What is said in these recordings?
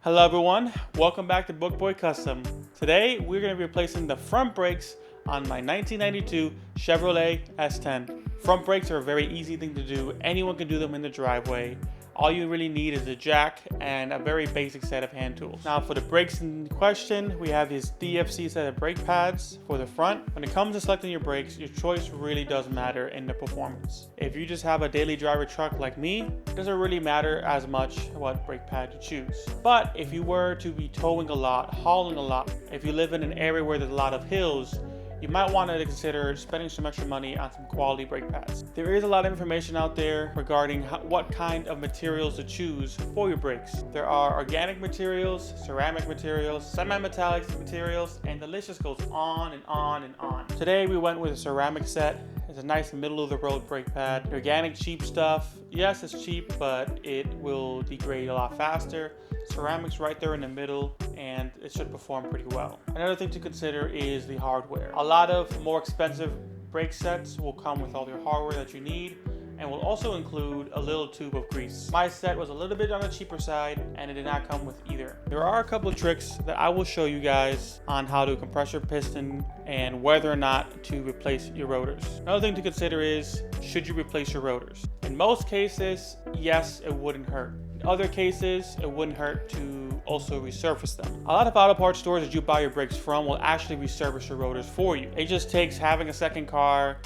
Hello everyone, welcome back to Bookboy Custom. Today we're going to be replacing the front brakes on my 1992 Chevrolet S10. Front brakes are a very easy thing to do. Anyone can do them in the driveway. All you really need is a jack and a very basic set of hand tools. Now for the brakes in question, we have this DFC set of brake pads for the front. When it comes to selecting your brakes, your choice really does matter in the performance. If you just have a daily driver truck like me, it doesn't really matter as much what brake pad you choose. But if you were to be towing a lot, hauling a lot, if you live in an area where there's a lot of hills, you might want to consider spending some extra money on some quality brake pads. There is a lot of information out there regarding what kind of materials to choose for your brakes. There are organic materials, ceramic materials, semi-metallic materials, and the list just goes on and on and on. Today we went with a ceramic set. It's a nice middle of the road brake pad. Organic cheap stuff, yes it's cheap, but it will degrade a lot faster. Ceramic's right there in the middle and it should perform pretty well. Another thing to consider is the hardware. A lot of more expensive brake sets will come with all your hardware that you need and will also include a little tube of grease. My set was a little bit on the cheaper side and it did not come with either. There are a couple of tricks that I will show you guys on how to compress your piston and whether or not to replace your rotors. Another thing to consider is, should you replace your rotors? In most cases, yes, it wouldn't hurt. In other cases, it wouldn't hurt to also resurface them. A lot of auto parts stores that you buy your brakes from will actually resurface your rotors for you. It just takes having a second car,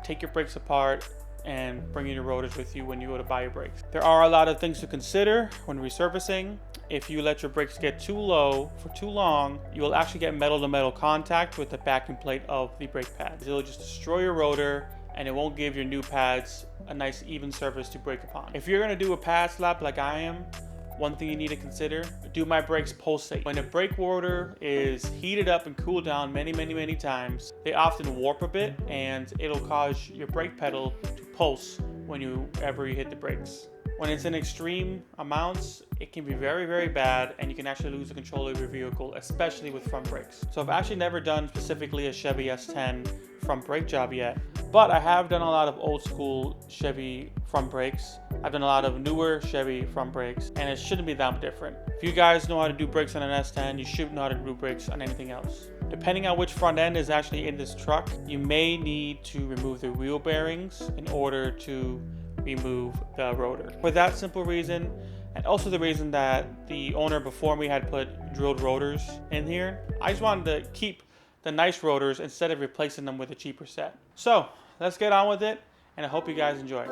take your brakes apart, and bringing your rotors with you when you go to buy your brakes. There are a lot of things to consider when resurfacing. If you let your brakes get too low for too long, you will actually get metal-to-metal contact with the backing plate of the brake pad. It'll just destroy your rotor and it won't give your new pads a nice even surface to brake upon. If you're gonna do a pad slap like I am, one thing you need to consider, do my brakes pulsate. When a brake rotor is heated up and cooled down many times, they often warp a bit and it'll cause your brake pedal to pulse whenever you hit the brakes. When it's in extreme amounts, it can be very bad and you can actually lose the control of your vehicle, especially with front brakes. So I've actually never done specifically a Chevy S10 front brake job yet, but I have done a lot of old school Chevy front brakes. I've done a lot of newer Chevy front brakes and it shouldn't be that different. If you guys know how to do brakes on an S10, you should know how to do brakes on anything else. Depending on which front end is actually in this truck, you may need to remove the wheel bearings in order to remove the rotor. For that simple reason, and also the reason that the owner before me had put drilled rotors in here, I just wanted to keep the nice rotors instead of replacing them with a cheaper set. So let's get on with it, and I hope you guys enjoy.